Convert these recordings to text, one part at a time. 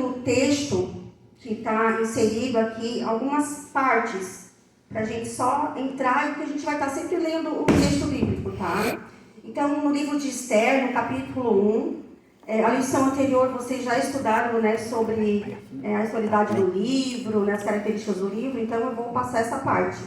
do texto que está inserido aqui, algumas partes, para a gente só entrar, e que a gente vai estar sempre lendo o texto bíblico, tá? Então, no livro de Esther, no capítulo 1, a lição anterior vocês já estudaram, né, sobre a historicidade do livro, né, as características do livro, então eu vou passar essa parte.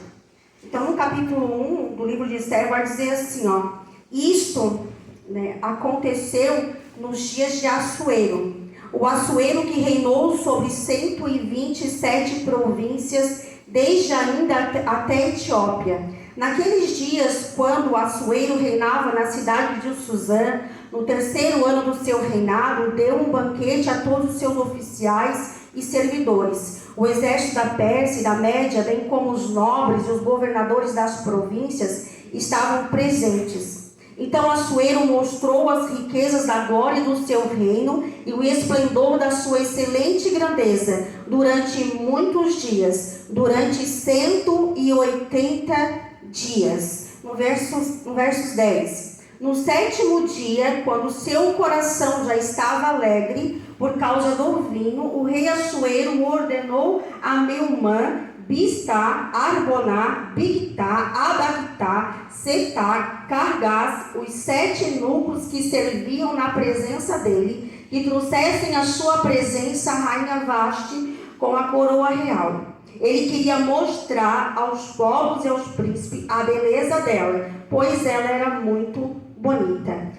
Então, no capítulo 1 do livro de Esther, vai dizer assim, ó, isto, né, aconteceu nos dias de Assuero, o Assuero que reinou sobre 127 províncias, desde ainda até a Etiópia. Naqueles dias, quando Assuero reinava na cidade de Suzã, no 3º ano do seu reinado, deu um banquete a todos os seus oficiais e servidores. O exército da Pérsia e da Média, bem como os nobres e os governadores das províncias, estavam presentes. Então Assuero mostrou as riquezas da glória do seu reino e o esplendor da sua excelente grandeza durante muitos dias, durante 180 dias. No versos 10. No 7º dia, quando seu coração já estava alegre por causa do vinho, o rei Assuero ordenou a Meumã, Biztá, Arboná, Bigtá, Abagtá, Setar, Cargás, os 7 eunucos que serviam na presença dele, que trouxessem à sua presença a rainha Vaste com a coroa real. Ele queria mostrar aos povos e aos príncipes a beleza dela, pois ela era muito bonita.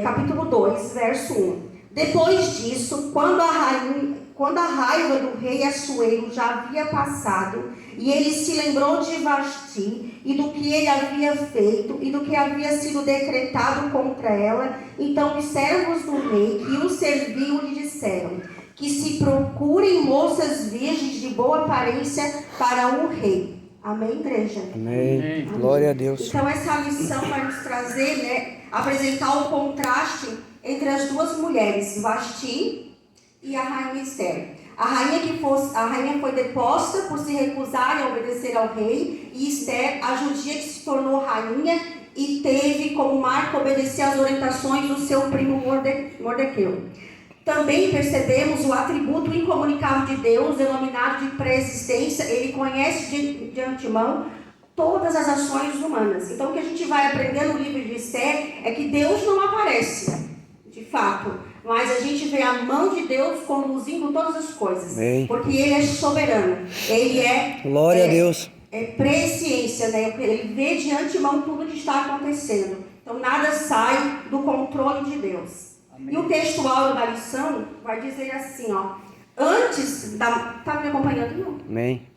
Capítulo 2, verso 1. Depois disso, quando a raiva do rei Assuero já havia passado, e ele se lembrou de Vasti, e do que ele havia feito, e do que havia sido decretado contra ela, então os servos do rei que o serviam lhe disseram que se procurem moças virgens de boa aparência para o rei. Amém, igreja? Amém. Amém. Glória a Deus. Então essa lição vai nos trazer, né, apresentar o contraste entre as duas mulheres, Vasti e a rainha Esther. A rainha foi deposta por se recusar a obedecer ao rei, e Esther, a judia que se tornou rainha e teve como marca obedecer às orientações do seu primo Mordequeu. Também percebemos o atributo incomunicável de Deus, denominado de pré-existência. Ele conhece de antemão todas as ações humanas. Então, o que a gente vai aprender no livro de Esther é que Deus não aparece, de fato, mas a gente vê a mão de Deus conduzindo todas as coisas. Amém. Porque Ele é soberano. Ele é... Glória a Deus. Presciência, né? Ele vê de antemão tudo que está acontecendo. Então, nada sai do controle de Deus. Amém. E o texto áureo da lição vai dizer assim, ó. Antes da... Tá me acompanhando, não? Amém.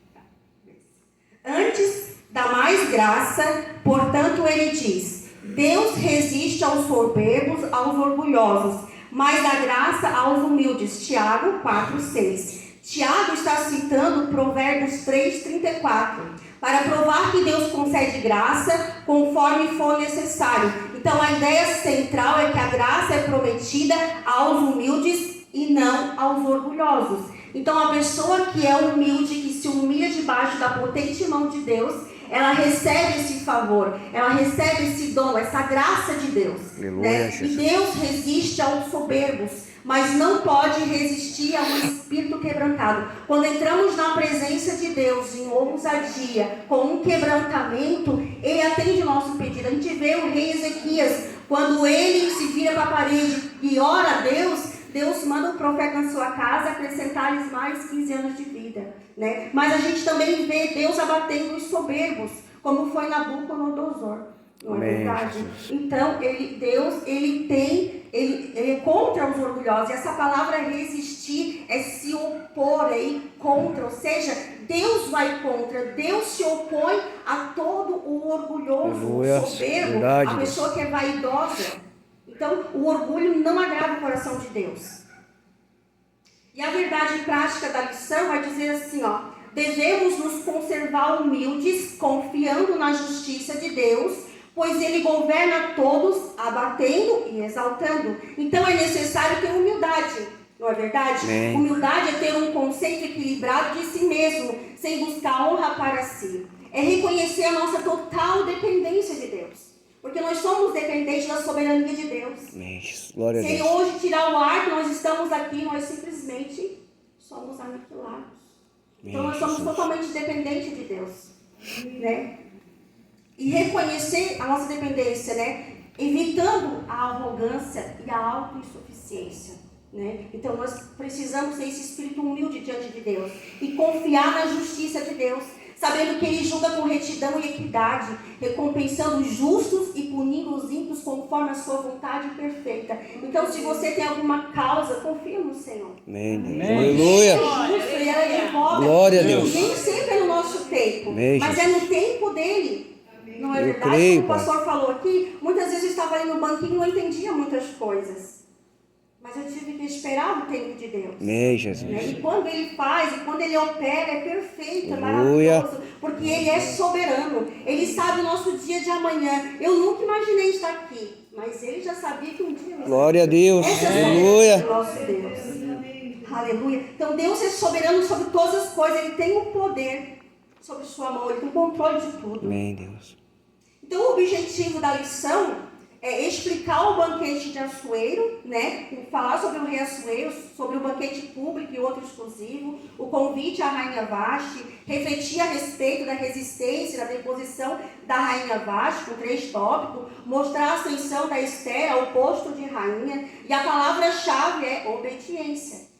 Antes da mais graça, portanto, ele diz: Deus resiste aos soberbos, aos orgulhosos, mas dá graça aos humildes. Tiago 4:6. Tiago está citando Provérbios 3:34, para provar que Deus concede graça conforme for necessário. Então a ideia central é que a graça é prometida aos humildes e não aos orgulhosos. Então a pessoa que é humilde, que se humilha debaixo da potente mão de Deus, ela recebe esse favor, ela recebe esse dom, essa graça de Deus. Né? E Deus resiste aos soberbos, mas não pode resistir a um espírito quebrantado. Quando entramos na presença de Deus em ousadia, com um quebrantamento, Ele atende o nosso pedido. A gente vê o rei Ezequias, quando ele se vira para a parede e ora a Deus, Deus manda o profeta na sua casa acrescentar-lhes mais 15 anos de vida. Né? Mas a gente também vê Deus abatendo os soberbos, como foi Nabucodonosor. Não é verdade? Então, Deus é contra os orgulhosos. E essa palavra resistir é se opor aí contra. Ou seja, Deus vai contra. Deus se opõe a todo o orgulhoso, o soberbo, verdade, a pessoa que é vaidosa. Então, o orgulho não agrada o coração de Deus. E a verdade prática da lição vai dizer assim, ó: devemos nos conservar humildes, confiando na justiça de Deus, pois Ele governa todos, abatendo e exaltando. Então é necessário ter humildade, não é verdade? Bem. Humildade é ter um conceito equilibrado de si mesmo, sem buscar honra para si. É reconhecer a nossa total dependência de Deus. Porque nós somos dependentes da soberania de Deus. Glória a Se Deus. Ele hoje tirar o ar que nós estamos aqui, nós simplesmente aniquilados. Então nós somos totalmente dependentes de Deus, né? E reconhecer a nossa dependência, né? Evitando a arrogância e a autossuficiência, né? Então nós precisamos ter esse espírito humilde diante de Deus e confiar na justiça de Deus, sabendo que Ele julga com retidão e equidade, recompensando os justos e punindo os ímpios conforme a sua vontade perfeita. Então, se você tem alguma causa, confia no Senhor. Amém. Aleluia. Glória a Deus. Nem sempre é no nosso tempo, Amém, mas é no tempo dele. Não é Eu verdade? creio, Como o pastor falou aqui, muitas vezes eu estava ali no banquinho e não entendia muitas coisas. Mas eu tive que esperar o tempo de Deus. Amém, Jesus. E quando Ele faz, e quando Ele opera, é perfeito, é Aleluia. maravilhoso. Porque Ele é soberano. Ele sabe o nosso dia de amanhã. Eu nunca imaginei estar aqui, mas Ele já sabia que um dia... Glória a Deus. Essa é Aleluia. o nosso Deus. Aleluia. Então Deus é soberano sobre todas as coisas. Ele tem o poder sobre sua mão. Ele tem o controle de tudo. Amém, Deus. Então o objetivo da lição é explicar o banquete de Assuero, né? Falar sobre o rei Assuero, sobre o banquete público e outro exclusivo, o convite à rainha Vasti, refletir a respeito da resistência, da deposição da rainha Vasti, com 3 tópicos, mostrar a ascensão da Esther ao posto de rainha, e a palavra-chave é obediência.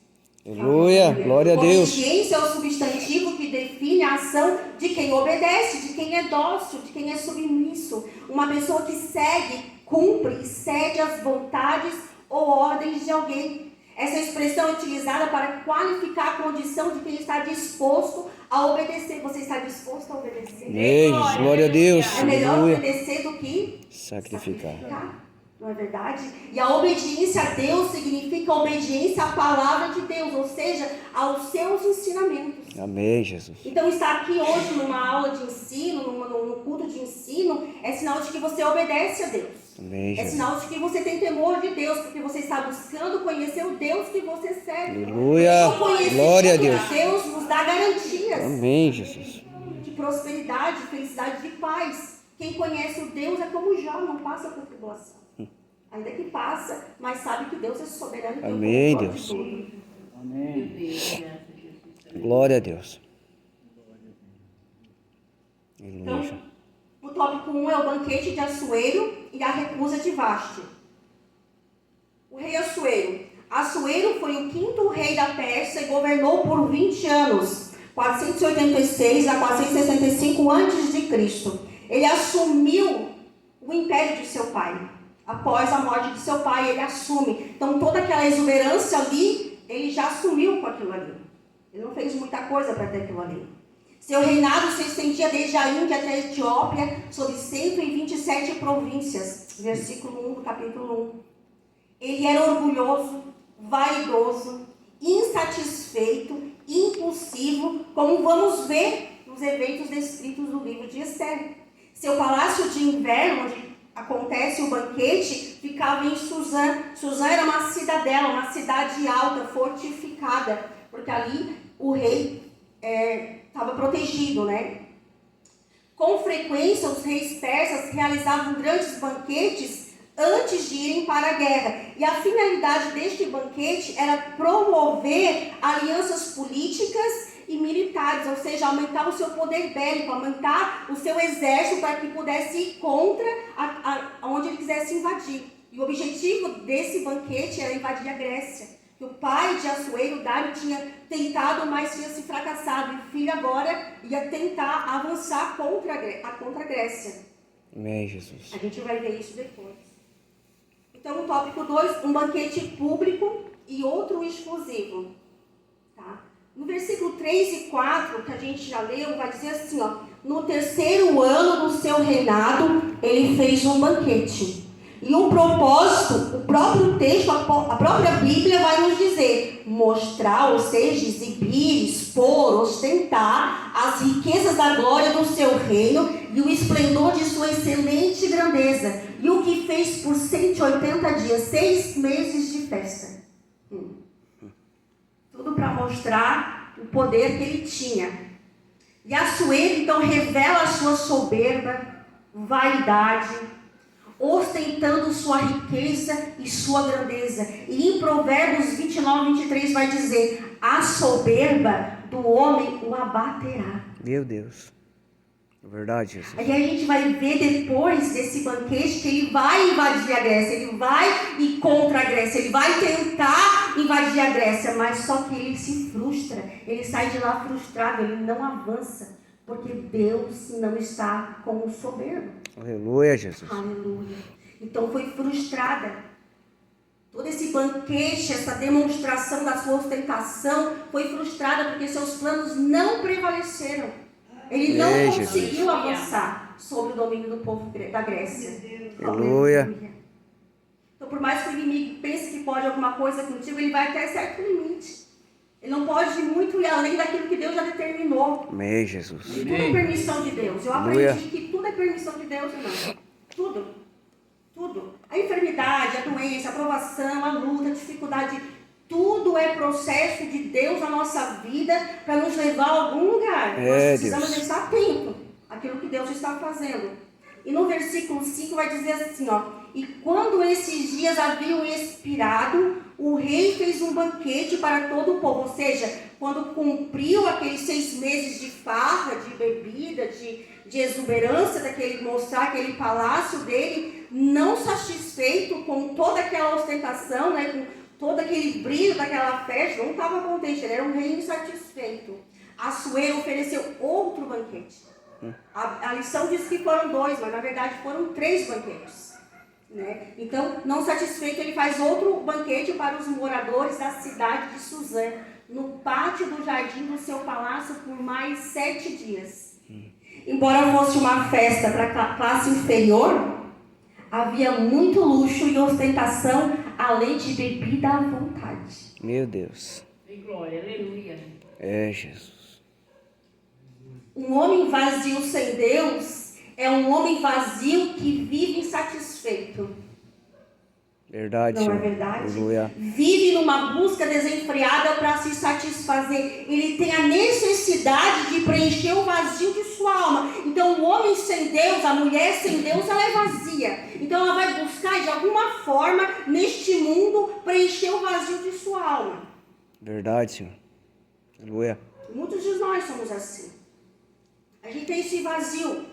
Aleluia. Glória a Deus. Obediência é o substantivo que define a ação de quem obedece, de quem é dócil, de quem é submisso. Uma pessoa que segue, cumpre e cede às vontades ou ordens de alguém. Essa expressão é utilizada para qualificar a condição de quem está disposto a obedecer. Você está disposto a obedecer? Amém. Glória a Deus. É melhor Aleluia. obedecer do que Sacrificar. Não é verdade? E a obediência a Deus significa obediência à palavra de Deus, ou seja, aos seus ensinamentos. Amém, Jesus. Então, estar aqui hoje numa aula de ensino, num culto de ensino, é sinal de que você obedece a Deus. Amém, É Jesus. sinal de que você tem temor de Deus, porque você está buscando conhecer o Deus que você serve. Aleluia. Só conhecer Glória a Deus. Deus nos dá garantias Amém, Jesus. de prosperidade, felicidade, de paz. Quem conhece o Deus é como Jó, não passa por tribulação. Ainda que passa, mas sabe que Deus é soberano e tem o Amém, controle de Deus. tudo. Glória a Deus. Então, Aleluia. o tópico 1 é o banquete de Assuero e a recusa de Vasti. O rei Assuero. Assuero foi o 5º rei da Pérsia e governou por 20 anos, 486 a 465 a.C. Ele assumiu o império de seu pai. Após a morte de seu pai, ele assume. Então, toda aquela exuberância ali, ele já assumiu com aquilo ali. Ele não fez muita coisa para ter aquilo ali. Seu reinado se estendia desde a Índia até a Etiópia, sobre 127 províncias. Versículo 1 do capítulo 1. Ele era orgulhoso, vaidoso, insatisfeito, impulsivo, como vamos ver nos eventos descritos no livro de Esther. Seu palácio de inverno, onde acontece o banquete, ficava em Suzã. Suzã era uma cidadela, uma cidade alta, fortificada, porque ali o rei estava protegido, né? Com frequência, os reis persas realizavam grandes banquetes antes de irem para a guerra. E a finalidade deste banquete era promover alianças políticas e militares, ou seja, aumentar o seu poder bélico, aumentar o seu exército para que pudesse ir contra onde ele quisesse invadir. E o objetivo desse banquete era invadir a Grécia. Que o pai de Assuero, Dário, tinha tentado, mas tinha se fracassado. E o filho agora ia tentar avançar contra a Grécia. Amém, Jesus. A gente vai ver isso depois. Então, o tópico 2, um banquete público e outro exclusivo. Tá? No versículo 3 e 4, que a gente já leu, vai dizer assim, ó: no 3º ano do seu reinado, ele fez um banquete. E o propósito, o próprio texto, a própria Bíblia vai nos dizer: mostrar, ou seja, exibir, expor, ostentar as riquezas da glória do seu reino e o esplendor de sua excelente grandeza. E o que fez por 180 dias, 6 meses de festa. Tudo para mostrar o poder que ele tinha. E Assuero, então, revela a sua soberba, vaidade, ostentando sua riqueza e sua grandeza. E em Provérbios 29, 23 vai dizer: a soberba do homem o abaterá. Meu Deus. É verdade, Jesus. Aí a gente vai ver depois desse banquete que ele vai invadir a Grécia, ele vai ir contra a Grécia, ele vai tentar invadir a Grécia, mas só que ele se frustra, ele sai de lá frustrado, ele não avança, porque Deus não está com o soberbo. Aleluia, Jesus. Aleluia. Então foi frustrada. Todo esse banquete, essa demonstração da sua ostentação foi frustrada porque seus planos não prevaleceram. Ele não conseguiu avançar sobre o domínio do povo da Grécia. Aleluia. Então, por mais que o inimigo pense que pode alguma coisa contigo, ele vai até certo limite. Ele não pode ir muito e além daquilo que Deus já determinou. Amém, Jesus. E tudo é permissão de Deus. Eu aprendi que tudo é permissão de Deus, irmão. Tudo. Tudo. A enfermidade, a doença, a provação, a luta, a dificuldade, tudo é processo de Deus na nossa vida para nos levar a algum lugar. Nós precisamos estar atentos àquilo que Deus está fazendo. E no versículo 5 vai dizer assim, ó: e quando esses dias haviam expirado, o rei fez um banquete para todo o povo. Ou seja, quando cumpriu aqueles 6 meses de farra, de bebida, de exuberância, mostrar aquele palácio dele, não satisfeito com toda aquela ostentação, né, com todo aquele brilho daquela festa, não estava contente, ele era um rei insatisfeito. Assuero ofereceu outro banquete. A lição diz que foram 2, mas na verdade foram 3 banquetes. Né? Então, não satisfeito, ele faz outro banquete para os moradores da cidade de Suzã, no pátio do jardim do seu palácio por mais 7 dias. Embora fosse uma festa para a classe inferior, havia muito luxo e ostentação, além de bebida à vontade. Meu Deus. Glória, aleluia. É, Jesus. Um homem vazio sem Deus é um homem vazio que vive insatisfeito. Verdade, Não Senhor. é verdade? Aleluia. Vive numa busca desenfreada para se satisfazer. Ele tem a necessidade de preencher o vazio de sua alma. Então, o homem sem Deus, a mulher sem Deus, ela é vazia. Então, ela vai buscar, de alguma forma, neste mundo, preencher o vazio de sua alma. Verdade, Senhor. Aleluia. Muitos de nós somos assim. A gente tem esse vazio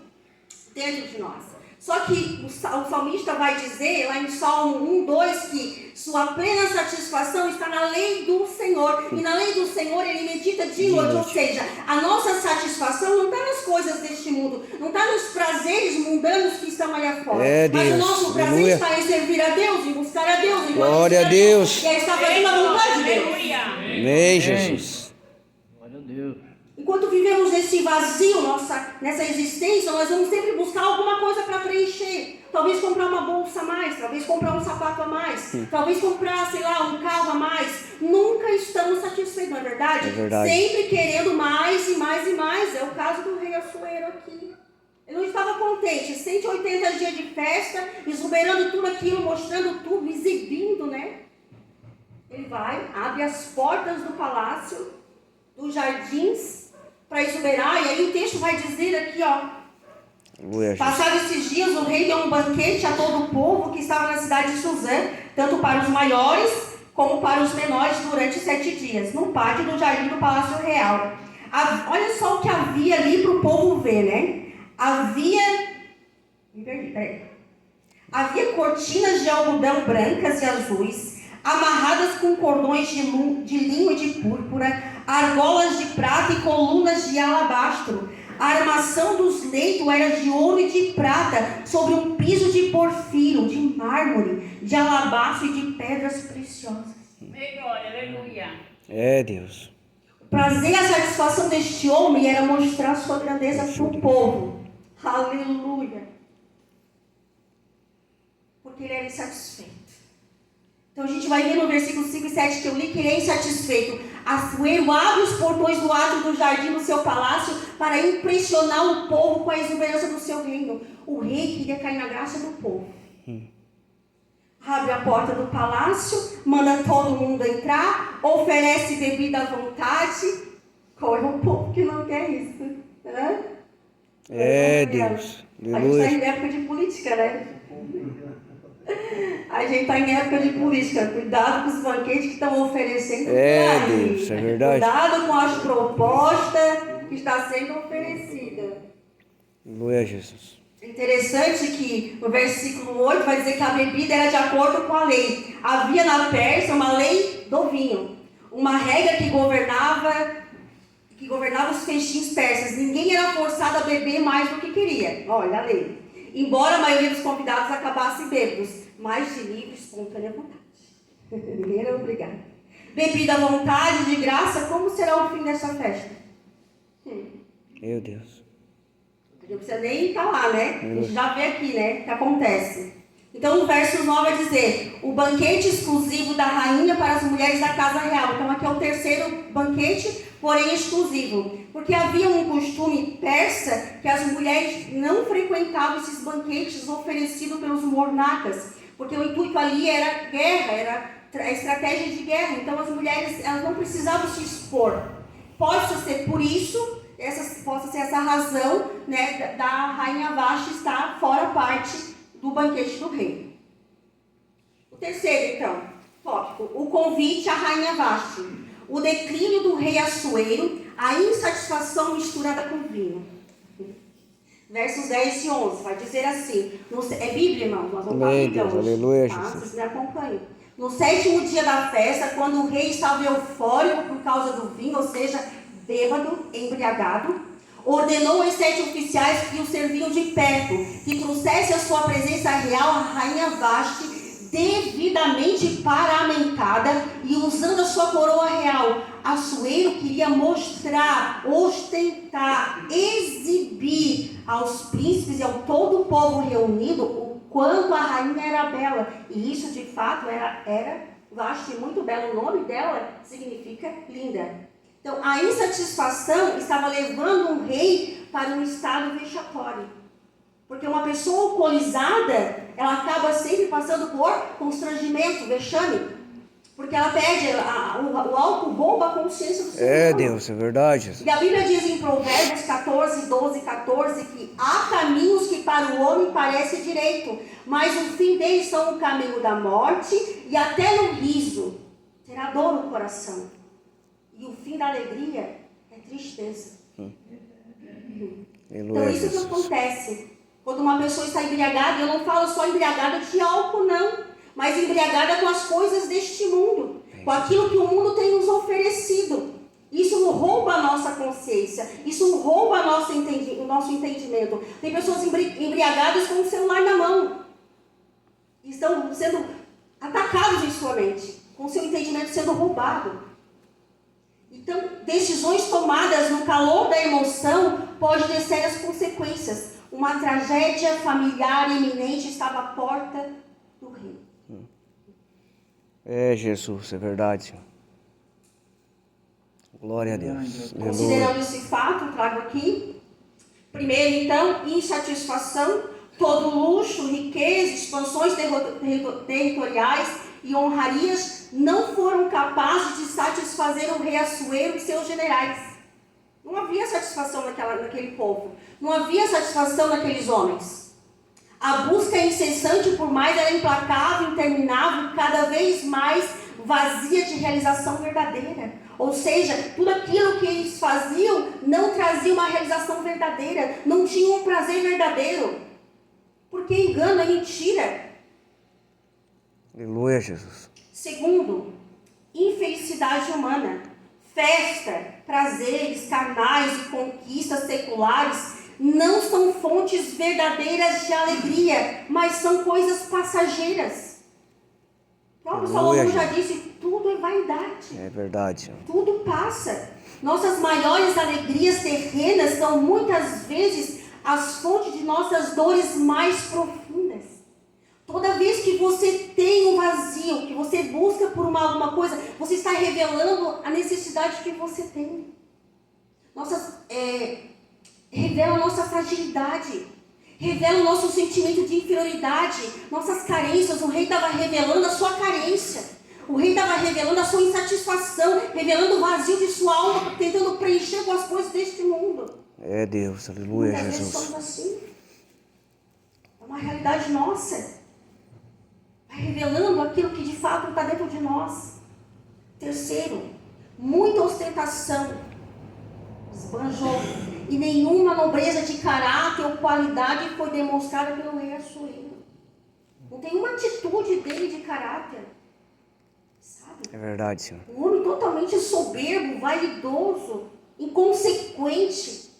dentro de nós. Só que o salmista vai dizer, lá em Salmo 1:2, que sua plena satisfação está na lei do Senhor. E na lei do Senhor ele medita de noite. Ou seja, a nossa satisfação não está nas coisas deste mundo. Não está nos prazeres mundanos que estão aí afora. É, mas Deus. o nosso prazer Aleluia. está em servir a Deus, em buscar a Deus, em Glória a conhecer Deus. E aí está fazendo a vontade de Deus. Aleluia. Amém, Jesus. Glória a Deus. Enquanto vivemos nesse vazio, nessa existência, nós vamos sempre buscar alguma coisa para preencher. Talvez comprar uma bolsa a mais, talvez comprar um sapato a mais, talvez comprar, sei lá, um carro a mais. Nunca estamos satisfeitos, não é verdade? É verdade. Sempre querendo mais e mais e mais. É o caso do rei Assuero aqui. Ele não estava contente. 180 dias de festa, exuberando tudo aquilo, mostrando tudo, exibindo, né? Ele vai, abre as portas do palácio, dos jardins, para exuberar, e aí o texto vai dizer aqui, ó: Aleluia, Jesus. passados esses dias, o rei deu um banquete a todo o povo que estava na cidade de Suzã, tanto para os maiores como para os menores, durante 7 dias, no pátio do jardim do Palácio Real. Olha só o que havia ali para o povo ver, né? Havia cortinas de algodão brancas e azuis, amarradas com cordões de linho e de púrpura, argolas de prata e colunas de alabastro. A armação dos leitos era de ouro e de prata, sobre um piso de porfiro, de mármore, de alabastro e de pedras preciosas. Glória, aleluia. É, Deus. O prazer e a satisfação deste homem era mostrar sua grandeza para o povo. Aleluia. Porque ele era insatisfeito. Então a gente vai ver no versículo 5 e 7 que eu li que ele é insatisfeito. Assuero abre os portões do átrio do jardim do seu palácio para impressionar o povo com a exuberância do seu reino. O rei queria cair na graça do povo. Abre a porta do palácio, manda todo mundo entrar, oferece bebida à vontade. Qual é o povo que não quer isso? Hã? É, Deus. A gente está Aleluia. em época de política, né? A gente está em época de política. Cuidado com os banquetes que estão oferecendo por É, aí. Deus, é verdade. Cuidado com as propostas que está sendo oferecida. Aleluia, Jesus. É interessante que no versículo 8 vai dizer que a bebida era de acordo com a lei. Havia na Pérsia uma lei do vinho, uma regra que governava os festins persas. Ninguém era forçado a beber mais do que queria. Olha a lei. Embora a maioria dos convidados acabasse bêbados, mas de livre e espontânea vontade. Ninguém era obrigado. Bebida à vontade, de graça, como será o fim dessa festa? Meu Deus. Não precisa nem estar lá, né? A gente já vê aqui, né? O que acontece. Então, no verso 9 vai dizer: o banquete exclusivo da rainha para as mulheres da casa real. Então, aqui é o terceiro banquete, porém exclusivo. Porque havia um costume persa que as mulheres não frequentavam esses banquetes oferecidos pelos monarcas. Porque o intuito ali era guerra, era a estratégia de guerra. Então, as mulheres elas não precisavam se expor. Pode ser por isso. Possa ser essa razão, né, da rainha Vashti estar fora parte do banquete do rei. O terceiro, então, tópico: o convite à rainha Vashti, o declínio do rei Assuero, a insatisfação misturada com vinho. Versos 10 e 11, vai dizer assim, é Bíblia, irmão? Nós vamos Amém, para a Deus, Bíblia hoje, aleluia, tá? Jesus. Vocês me acompanham. No 7º dia da festa, quando o rei estava eufórico por causa do vinho, ou seja, bêbado, embriagado, ordenou aos 7 oficiais que o serviam de perto, que trouxesse à sua presença real a rainha Vashti, devidamente paramentada e usando a sua coroa real. Assuero queria mostrar, ostentar, exibir aos príncipes e ao todo o povo reunido o quanto a rainha era bela. E isso de fato era Vashti, muito belo. O nome dela significa linda. Então, a insatisfação estava levando um rei para um estado vexatório. Porque uma pessoa alcoolizada, ela acaba sempre passando por constrangimento, vexame. Porque ela perde, o álcool rouba a consciência do ser humano. Deus, é verdade, Jesus. E a Bíblia diz em Provérbios 14, 12, 14, que há caminhos que para o homem parece direito, mas o fim deles são o caminho da morte, e até no riso terá dor no coração. E o fim da alegria é tristeza. Então isso que acontece. Quando uma pessoa está embriagada, eu não falo só embriagada de álcool, não. Mas embriagada com as coisas deste mundo. Com aquilo que o mundo tem nos oferecido. Isso rouba a nossa consciência. Isso rouba o nosso entendimento. Tem pessoas embriagadas com o celular na mão. Estão sendo atacados em sua mente. Com o seu entendimento sendo roubado. Então, decisões tomadas no calor da emoção podem ter sérias consequências. Uma tragédia familiar iminente estava à porta do rei. É, Jesus, é verdade, Senhor. Glória a Deus. Considerando esse fato, trago aqui. Primeiro, então, insatisfação. Todo luxo, riqueza, expansões territoriais e honrarias não foram capazes de satisfazer o rei Assuero e seus generais. Não havia satisfação naquele povo. Não havia satisfação naqueles homens. A busca incessante por mais era implacável, interminável, cada vez mais vazia de realização verdadeira. Ou seja, tudo aquilo que eles faziam não trazia uma realização verdadeira. Não tinha um prazer verdadeiro. Porque engano é mentira. Aleluia, Jesus. Segundo, infelicidade humana. Festa, prazeres carnais e conquistas seculares não são fontes verdadeiras de alegria, mas são coisas passageiras. O próprio Salomão já disse, tudo é vaidade. É verdade, Senhor. Tudo passa. Nossas maiores alegrias terrenas são muitas vezes as fontes de nossas dores mais profundas. Toda vez que você tem um vazio, que você busca por alguma coisa, você está revelando a necessidade que você tem. Revela a nossa fragilidade. Revela o nosso sentimento de inferioridade, nossas carências. O rei estava revelando a sua carência. O rei estava revelando a sua insatisfação, revelando o vazio de sua alma, tentando preencher com as coisas deste mundo. É Deus, aleluia, Muitas Jesus. vezes somos assim. É uma realidade nossa. vai revelando aquilo que de fato está dentro de nós. Terceiro, muita ostentação, esbanjou, e nenhuma nobreza de caráter ou qualidade foi demonstrada pelo rei Assuero. Não tem uma atitude dele de caráter, sabe? É verdade, Senhor. Um homem totalmente soberbo, vaidoso, inconsequente.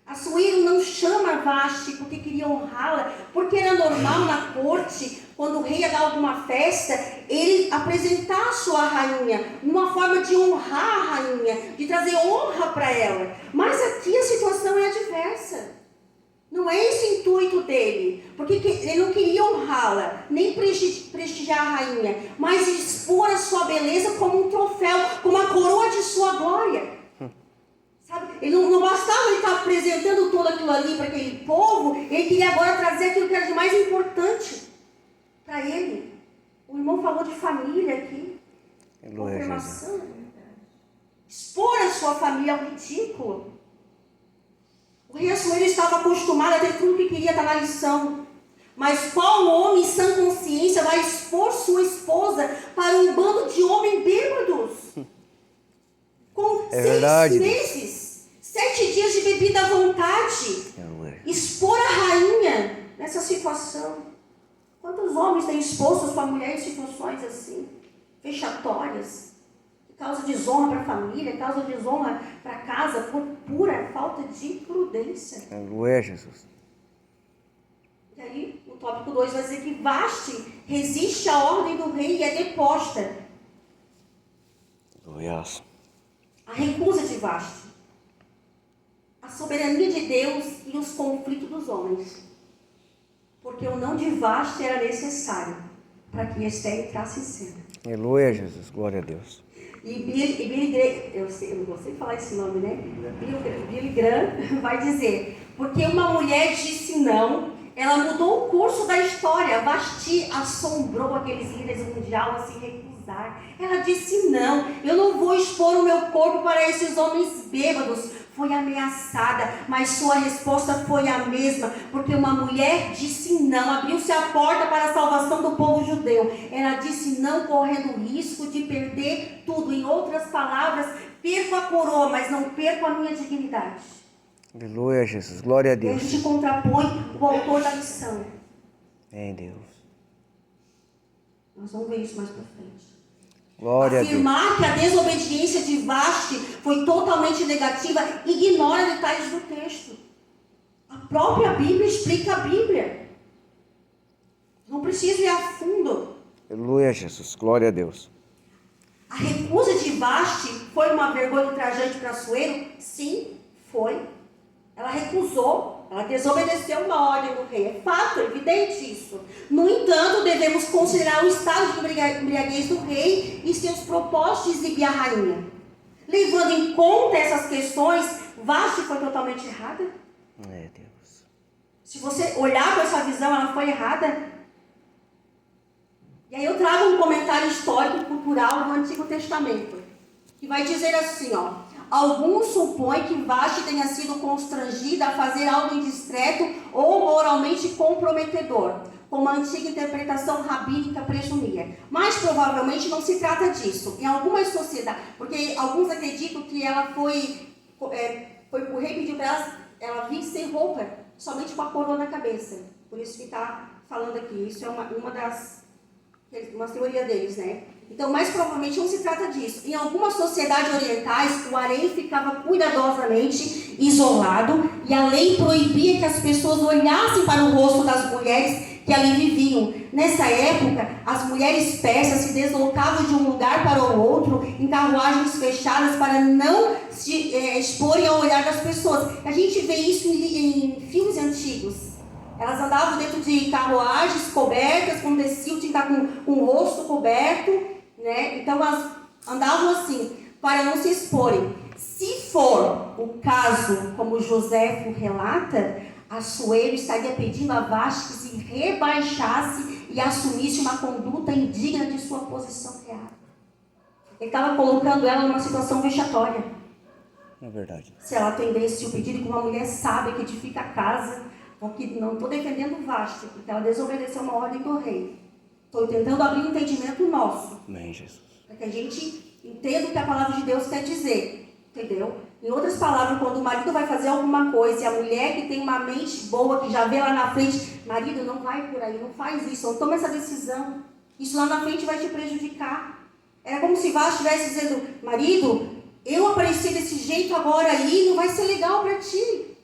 Assuero não chama Vasti porque queria honrá-la, porque era normal na corte, quando o rei ia dar alguma festa, ele apresentar a sua rainha, uma forma de honrar a rainha, de trazer honra para ela. Mas aqui a situação é adversa. Não é esse o intuito dele, porque ele não queria honrá-la, nem prestigiar a rainha, mas expor a sua beleza como um troféu, como a coroa de sua glória. Sabe? Ele não bastava ele estar apresentando tudo aquilo ali para aquele povo, ele queria agora trazer aquilo que era de mais importante para ele. O irmão falou de família aqui, confirmação, expor a sua família ao ridículo. O rei Assuero estava acostumado a ter tudo que queria estar na lição. Mas qual homem sã consciência vai expor sua esposa para um bando de homens bêbados? Com 6 meses, 7 dias de bebida à vontade. Expor a rainha nessa situação. Quantos homens têm exposto a sua mulher em situações assim, vexatórias? Causa desonra para a família, causa desonra para a casa, por pura falta de prudência. Aleluia, Jesus. E aí, o tópico 2 vai dizer que Vasti resiste à ordem do rei e é deposta. Aleluia. A recusa de Vasti. A soberania de Deus e os conflitos dos homens. Porque o não de Vasti era necessário para que Esther entrasse em cena. Aleluia, Jesus. Glória a Deus. E Billy Graham, eu não gostei de falar esse nome, né? Billy Graham vai dizer, porque uma mulher disse não, ela mudou o curso da história. Vasti assombrou aqueles líderes mundiais a se recusar. Ela disse não, eu não vou expor o meu corpo para esses homens bêbados. Foi ameaçada, mas sua resposta foi a mesma, porque uma mulher disse não, abriu-se a porta para a salvação do povo judeu. Ela disse não, correndo o risco de perder tudo. Em outras palavras, perco a coroa, mas não perco a minha dignidade. Aleluia, Jesus. Glória a E a Deus. gente contrapõe o autor da lição. Em Deus. Nós vamos ver isso mais para frente. Glória a Deus. Afirmar que a desobediência de Vasti foi totalmente negativa ignora detalhes do texto. A própria Bíblia explica a Bíblia. Não preciso ir a fundo. Aleluia, Jesus. Glória a Deus. A recusa de Vasti foi uma vergonha ultrajante para Assuero? Sim, foi. Ela recusou, ela desobedeceu uma ordem do rei. É fato, é evidente isso. No entanto, devemos considerar o estado de embriaguez do rei e seus propósitos de exibir a rainha. Levando em conta essas questões, Vasti foi totalmente errada? É, Deus. Se você olhar para essa visão, ela foi errada? E aí eu trago um comentário histórico e cultural do Antigo Testamento, que vai dizer assim, ó. Alguns supõem que Vasti tenha sido constrangida a fazer algo indiscreto ou moralmente comprometedor, como a antiga interpretação rabínica presumia. Mas provavelmente não se trata disso. Em algumas sociedades, porque alguns acreditam que ela o rei pediu para ela vir sem roupa, somente com a coroa na cabeça. Por isso que está falando aqui. Isso é uma teoria deles, né? Então, mais provavelmente não se trata disso. Em algumas sociedades orientais, o harém ficava cuidadosamente isolado e a lei proibia que as pessoas olhassem para o rosto das mulheres que ali viviam. Nessa época, as mulheres persas se deslocavam de um lugar para o outro em carruagens fechadas para não se exporem ao olhar das pessoas. A gente vê isso em filmes antigos. Elas andavam dentro de carruagens cobertas, quando desciam, tinha que estar com o rosto coberto, né? Então elas andavam assim, para não se exporem. Se for o caso, como Joséfo relata, Assuero estaria pedindo a Vasti que se rebaixasse e assumisse uma conduta indigna de sua posição real. Ele estava colocando ela numa situação vexatória. É verdade. Se ela atendesse o pedido que uma mulher sábia que edifica a casa, porque não estou defendendo Vasti, porque ela desobedeceu uma ordem do rei. Estou tentando abrir um entendimento nosso, Amém, Jesus. para que a gente entenda o que a palavra de Deus quer dizer, entendeu? Em outras palavras, quando o marido vai fazer alguma coisa e a mulher que tem uma mente boa, que já vê lá na frente, marido, não vai por aí, não faz isso, não toma essa decisão, isso lá na frente vai te prejudicar. Era como se Vashti estivesse dizendo, marido, eu apareci desse jeito agora aí, não vai ser legal para ti.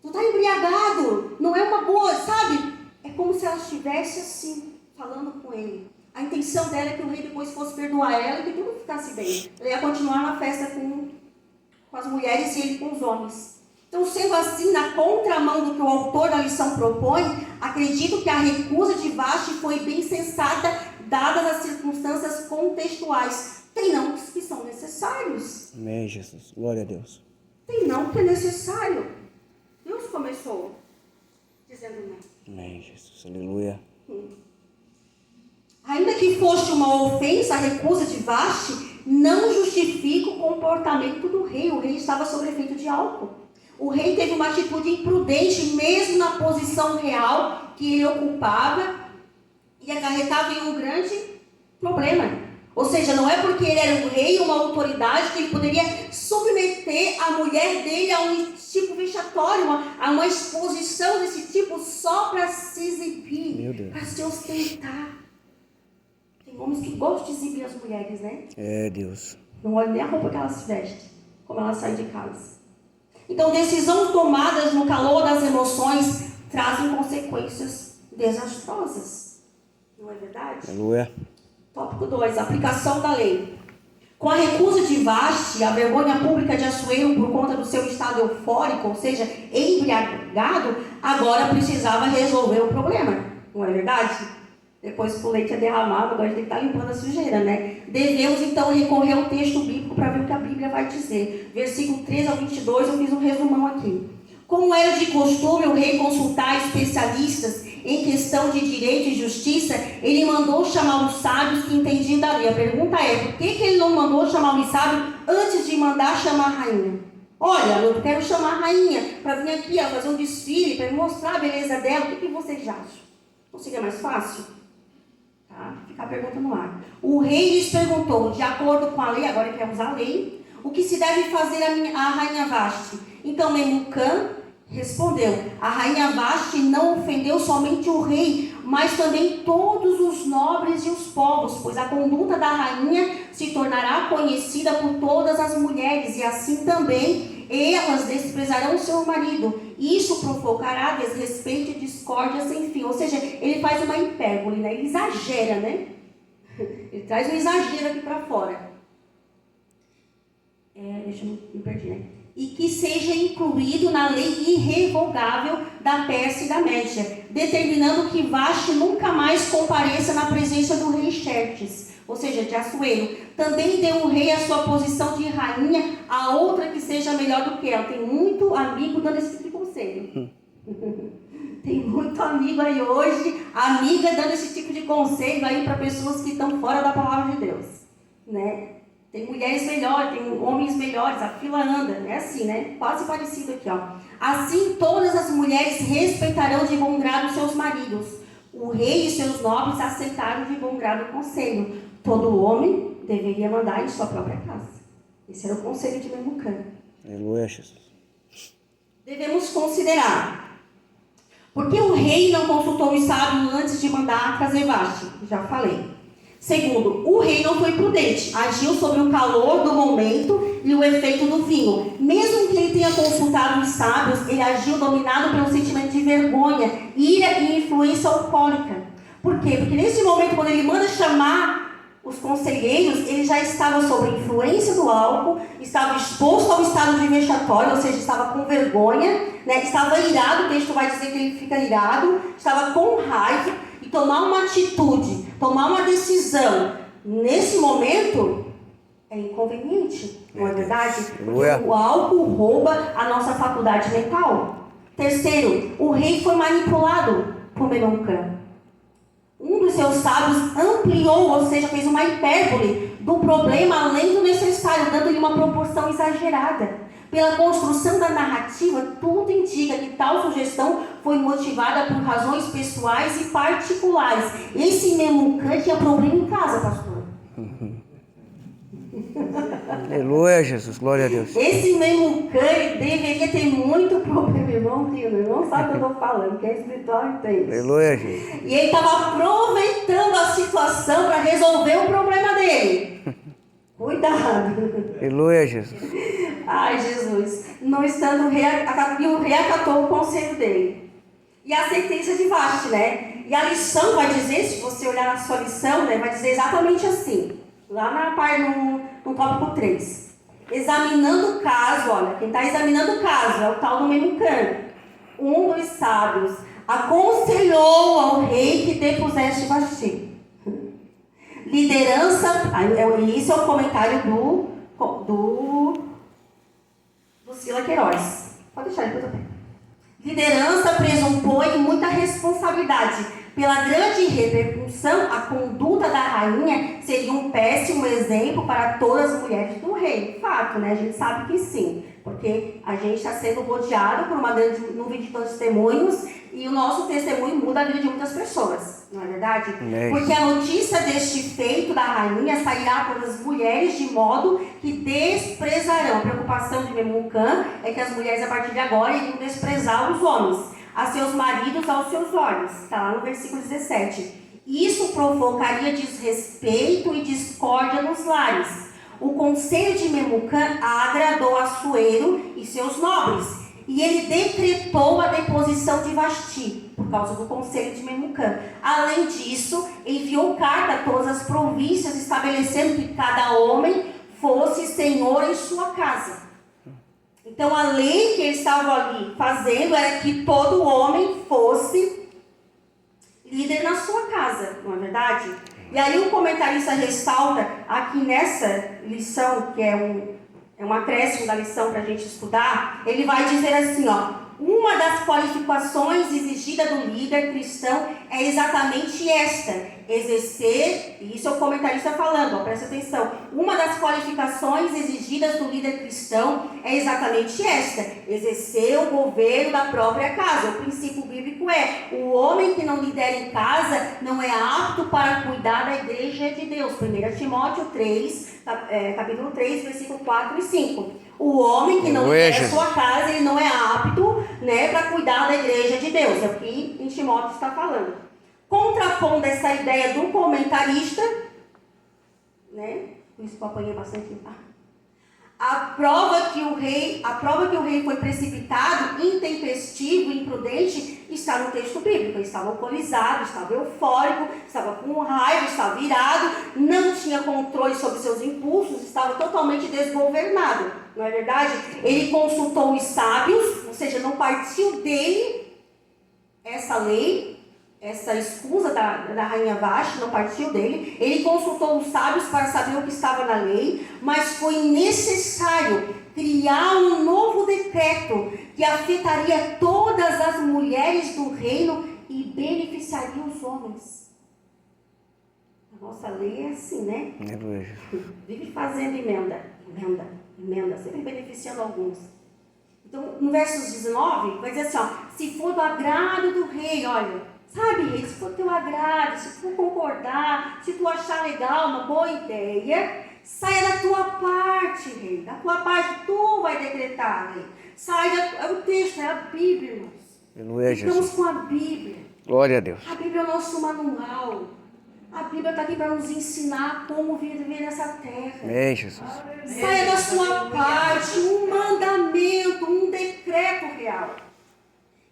Tu tá embriagado, não é uma boa, sabe? É como se ela estivesse assim, falando com ele. A intenção dela é que o rei depois fosse perdoar ela e que tudo ficasse bem. Ela ia continuar na festa com as mulheres e ele com os homens. Então, sendo assim, na contramão do que o autor da lição propõe, acredito que a recusa de Vashti foi bem sensata, dadas as circunstâncias contextuais. Tem não que são necessários. Amém, Jesus. Glória a Deus. Tem não que é necessário. Deus começou dizendo não. Amém, Jesus. Aleluia. Ainda que fosse uma ofensa, a recusa de Vashti não justifica o comportamento do rei. O rei estava sob efeito de álcool. O rei teve uma atitude imprudente, mesmo na posição real que ele ocupava, e acarretava em um grande problema. Ou seja, não é porque ele era um rei, uma autoridade, que ele poderia submeter a mulher dele a um tipo vexatório, a uma exposição desse tipo só para se exibir, para se ostentar. Tem homens que gostam de exibir as mulheres, né? É, Deus. Não olha nem a roupa que elas se vestem, como elas saem de casa. Então, decisões tomadas no calor das emoções trazem consequências desastrosas. Não é verdade? Aleluia. Tópico 2. Aplicação da lei. Com a recusa de Vashti, a vergonha pública de Assuero por conta do seu estado eufórico, ou seja, embriagado, agora precisava resolver o problema. Não é verdade? Depois que o leite é derramado, agora a gente tem que estar limpando a sujeira, né? Devemos então recorrer ao texto bíblico para ver o que a Bíblia vai dizer. Versículo 13 ao 22, eu fiz um resumão aqui. Como era de costume o rei consultar especialistas em questão de direito e justiça, ele mandou chamar os sábios que entendiam da lei. A pergunta é, por que ele não mandou chamar os sábios antes de mandar chamar a rainha? Olha, eu quero chamar a rainha para vir aqui fazer um desfile, para mostrar a beleza dela. O que vocês acham? Não seria mais fácil? Tá? Fica a pergunta no ar. O rei lhes perguntou, de acordo com a lei, agora ele quer usar a lei, o que se deve fazer a rainha Vashti? Então Memucã respondeu, a rainha Vashti não ofendeu somente o rei, mas também todos os nobres e os povos, pois a conduta da rainha se tornará conhecida por todas as mulheres, e assim também elas desprezarão seu marido. Isso provocará desrespeito e discórdia sem fim. Ou seja, ele faz uma hipérbole, né? Ele exagera, né? Ele traz um exagero aqui para fora. Deixa eu me perder, né? E que seja incluído na lei irrevogável da Pérsia e da Média, determinando que Vashti nunca mais compareça na presença do rei Xerxes, ou seja, de Assuero. Também deu o rei a sua posição de rainha a outra que seja melhor do que ela. Tem muito amigo dando esse tipo de conselho. Tem muito amigo aí hoje, amiga dando esse tipo de conselho aí para pessoas que estão fora da palavra de Deus, né? Tem mulheres melhores, tem homens melhores, a fila anda, é assim, né? Quase parecido aqui, ó. Assim, todas as mulheres respeitarão de bom grado seus maridos. O rei e seus nobres aceitaram de bom grado o conselho. Todo homem deveria mandar em sua própria casa. Esse era o conselho de Memucã. Aleluia, Jesus. Devemos considerar. Por que o rei não consultou os sábios antes de mandar trazer Vashti? Já falei. Segundo, o rei não foi prudente, agiu sobre o calor do momento e o efeito do vinho. Mesmo que ele tenha consultado os sábios, ele agiu dominado pelo sentimento de vergonha, ira e influência alcoólica. Por quê? Porque nesse momento, quando ele manda chamar os conselheiros, ele já estava sob a influência do álcool, estava exposto ao estado de vexatório, ou seja, estava com vergonha, né? Estava irado, o texto vai dizer que ele fica irado, estava com raiva. E tomar uma atitude, tomar uma decisão nesse momento é inconveniente, não é verdade? Porque o álcool rouba a nossa faculdade mental. Terceiro, o rei foi manipulado por Memucã. Um dos seus sábios ampliou, ou seja, fez uma hipérbole do problema além do necessário, dando-lhe uma proporção exagerada. Pela construção da narrativa, tudo indica que tal sugestão foi motivada por razões pessoais e particulares. Esse Memucã tinha problema em casa, pastor. Aleluia, Jesus. Glória a Deus. Esse Memucã deveria ter muito problema, irmão. O irmão sabe o que eu estou falando, que é espiritual entende. Aleluia, Jesus. E ele estava aproveitando a situação para resolver o problema dele. Cuidado. Aleluia, Jesus. Ai, Jesus. Não estando, o rei reacatou o conselho dele. E a sentença de Vasti, né? E a lição vai dizer, se você olhar na sua lição, né, vai dizer exatamente assim. Lá no tópico 3. Examinando o caso, olha, quem está examinando o caso é o tal do Memucã. Um dos sábios aconselhou ao rei que depusesse Vasti. Liderança, isso é o comentário do Sila Queiroz. Pode deixar, depois eu pego. Liderança presupõe muita responsabilidade. Pela grande repercussão, a conduta da rainha seria um péssimo exemplo para todas as mulheres do reino. Fato, né? A gente sabe que sim. Porque a gente está sendo rodeado por uma grande nuvem de testemunhos e o nosso testemunho muda a vida de muitas pessoas. Não é verdade? Porque a notícia deste feito da rainha sairá por as mulheres de modo que desprezarão. A preocupação de Memucã é que as mulheres a partir de agora iriam desprezar os homens, a seus maridos aos seus olhos. Está lá no versículo 17. Isso provocaria desrespeito e discórdia nos lares. O conselho de Memucã agradou a Assuero e seus nobres, e ele decretou a deposição de Vasti, por causa do conselho de Memucã. Além disso, enviou carta a todas as províncias, estabelecendo que cada homem fosse senhor em sua casa. Então, a lei que eles estavam ali fazendo era que todo homem fosse líder na sua casa, não é verdade? E aí o comentarista ressalta aqui nessa lição, que é um acréscimo da lição para a gente estudar, ele vai dizer assim, ó, uma das qualificações exigidas do líder cristão é exatamente esta, exercer, e isso é o comentarista falando, ó, presta atenção, uma das qualificações exigidas do líder cristão é exatamente esta, exercer o governo da própria casa. O princípio bíblico é, o homem que não lidera em casa não é apto para cuidar da igreja de Deus. 1 Timóteo 3, capítulo 3, versículo 4 e 5. O homem que não lidera a sua casa, ele não é apto, né, para cuidar da igreja de Deus. É o que em Timóteo está falando. Contrapondo essa ideia do comentarista, né, por isso que eu apanhei bastante. A prova que o rei foi precipitado, intempestivo, imprudente, está no texto bíblico. Ele estava alcoolizado, estava eufórico, estava com raiva, estava irado, não tinha controle sobre seus impulsos, estava totalmente desgovernado, não é verdade? Ele consultou os sábios, ou seja, não partiu dele essa lei, essa escusa da rainha Vasti, não partiu dele. Ele consultou os sábios para saber o que estava na lei, mas foi necessário criar um novo decreto que afetaria todas as mulheres do reino e beneficiaria os homens. A nossa lei é assim, né? Vive fazendo emenda, sempre beneficiando alguns. Então, no verso 19, vai dizer assim, ó, se for do agrado do rei, olha, sabe, rei, se for teu agrado, se tu concordar, se tu achar legal, uma boa ideia, saia da tua parte, rei. Da tua parte, tu vai decretar, rei. É o texto, é a Bíblia, irmãos. Estamos com a Bíblia. Glória a Deus. A Bíblia é o nosso manual. A Bíblia está aqui para nos ensinar como viver nessa terra. Amém, Jesus. Saia da sua parte, um mandamento, um decreto real.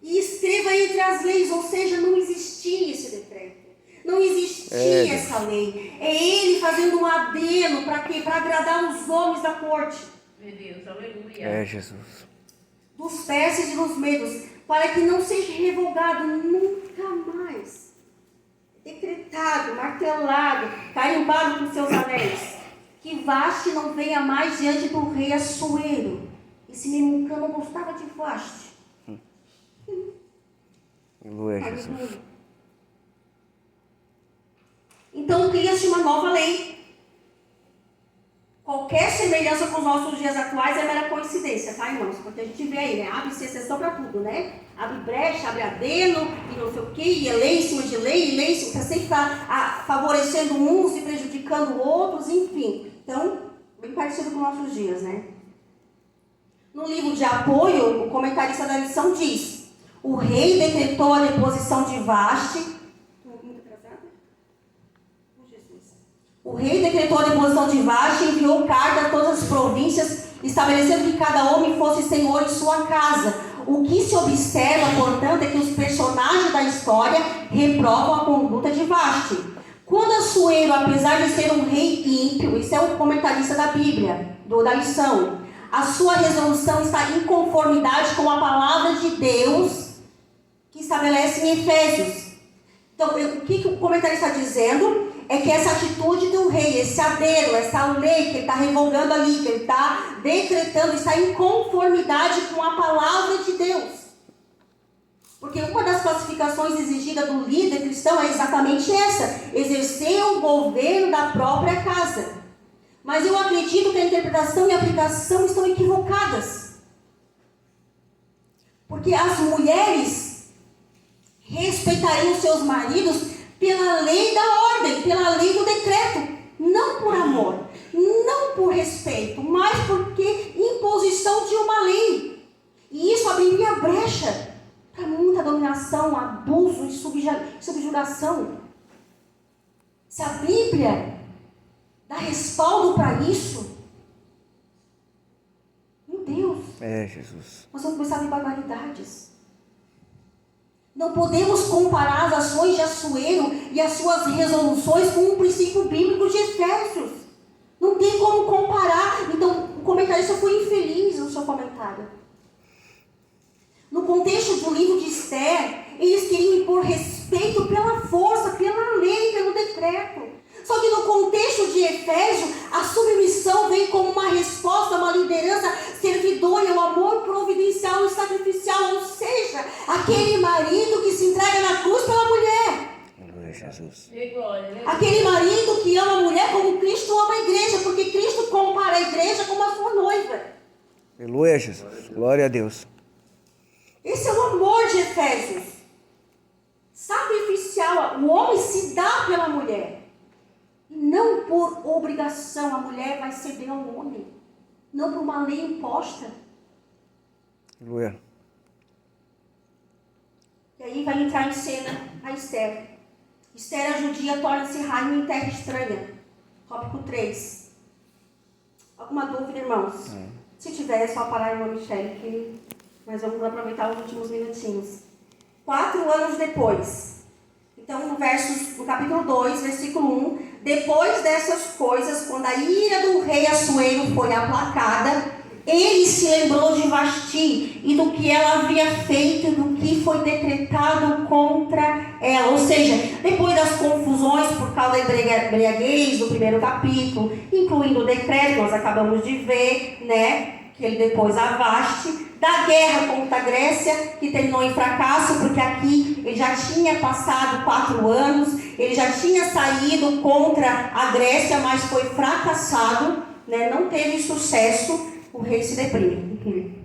E escreva entre as leis, ou seja, não existia esse decreto. Não existia essa lei. É ele fazendo um adeno para quê? Para agradar os homens da corte. Meu Deus, aleluia. Jesus. Dos persas e dos medos, para que não seja revogado nunca mais. Decretado, martelado, carimbado com seus anéis. Que Vasti não venha mais diante do rei Assuero. Esse Memucã não gostava de Vasti. Aleluia, Jesus. Então cria-se uma nova lei. Qualquer semelhança com os nossos dias atuais é mera coincidência, tá, irmãos? Porque a gente vê aí, né? Abre-se exceção para tudo, né? Abre brecha, abre adeno, e não sei o quê, e é lei em cima de lei, e lei em cima, sempre está favorecendo uns e prejudicando outros, enfim. Então, bem parecido com os nossos dias, né? No livro de apoio, o comentarista da lição diz: o rei decretou a deposição de Vaste. O rei decretou a deposição de Vaste e enviou carta a todas as províncias, estabelecendo que cada homem fosse senhor em sua casa. O que se observa, portanto, é que os personagens da história reprovam a conduta de Vaste. Quando Assuero, apesar de ser um rei ímpio, isso é o comentarista da Bíblia, da lição, a sua resolução está em conformidade com a palavra de Deus que estabelece em Efésios. Então, o que o comentarista está dizendo é que essa atitude do rei, esse adero, essa lei que ele está revogando ali, que ele está decretando, está em conformidade com a palavra de Deus. Porque uma das classificações exigidas do líder cristão é exatamente essa: exercer o governo da própria casa. Mas eu acredito que a interpretação e a aplicação estão equivocadas. Porque as mulheres respeitariam seus maridos pela lei da ordem, pela lei do decreto, não por amor, não por respeito, mas porque imposição de uma lei. E isso abriria brecha para muita dominação, abuso e subjugação. Se a Bíblia dá respaldo para isso, meu Deus, Jesus. nós vamos começar a ver barbaridades. Não podemos comparar as ações de Assuero e as suas resoluções com o princípio bíblico de Efésios. Não tem como comparar. Então, o comentarista foi infeliz no seu comentário. No contexto do livro de Esther, eles queriam impor respeito pela força, pela lei, pelo decreto. Só que no contexto de Efésio, a submissão vem como uma resposta, uma liderança servidora, o amor providencial e sacrificial, ou seja, aquele marido que se entrega na cruz pela mulher. Glória a Jesus. Aquele marido que ama a mulher como Cristo ama a igreja, porque Cristo compara a igreja como a sua noiva. Aleluia, Jesus. Glória a Deus. Esse é o amor de Efésios. Sacrificial, o homem se dá pela mulher. Não por obrigação, a mulher vai ceder ao homem. Não por uma lei imposta. Aleluia. E aí vai entrar em cena a Esther. Esther, a judia, torna-se rainha em terra estranha. Tópico 3. Alguma dúvida, irmãos? Se tiver, é só parar, irmã Michele, que nós vamos aproveitar os últimos minutinhos. 4 anos depois. Então, no capítulo 2, versículo 1, depois dessas coisas, quando a ira do rei Assuero foi aplacada, ele se lembrou de Vasti e do que ela havia feito e do que foi decretado contra ela. Ou seja, depois das confusões por causa da embriaguez do primeiro capítulo, incluindo o decreto, nós acabamos de ver, né? Que ele depôs a Vasti, da guerra contra a Grécia, que terminou em fracasso, porque aqui ele já tinha passado 4 anos, ele já tinha saído contra a Grécia, mas foi fracassado, né? Não teve sucesso, o rei se deprime.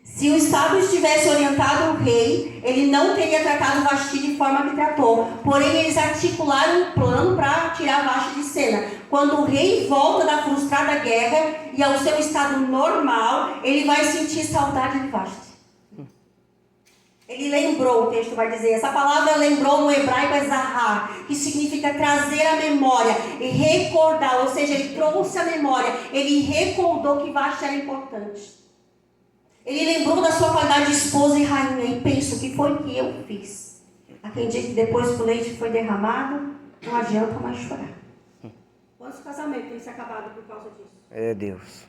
Se o Estado estivesse orientado o rei, ele não teria tratado Vasti de forma que tratou. Porém, eles articularam um plano para tirar Vasti de cena. Quando o rei volta da frustrada guerra e ao seu estado normal, ele vai sentir saudade de Vasti. Ele lembrou, o texto vai dizer, essa palavra lembrou no hebraico é zahar, que significa trazer a memória e recordar, ou seja, ele trouxe a memória, ele recordou que Vasti era importante. Ele lembrou da sua qualidade de esposa e rainha e pensa, o que foi que eu fiz? Há quem diz que depois que o leite foi derramado, não adianta mais chorar. Quantos casamentos têm se acabado por causa disso? É Deus.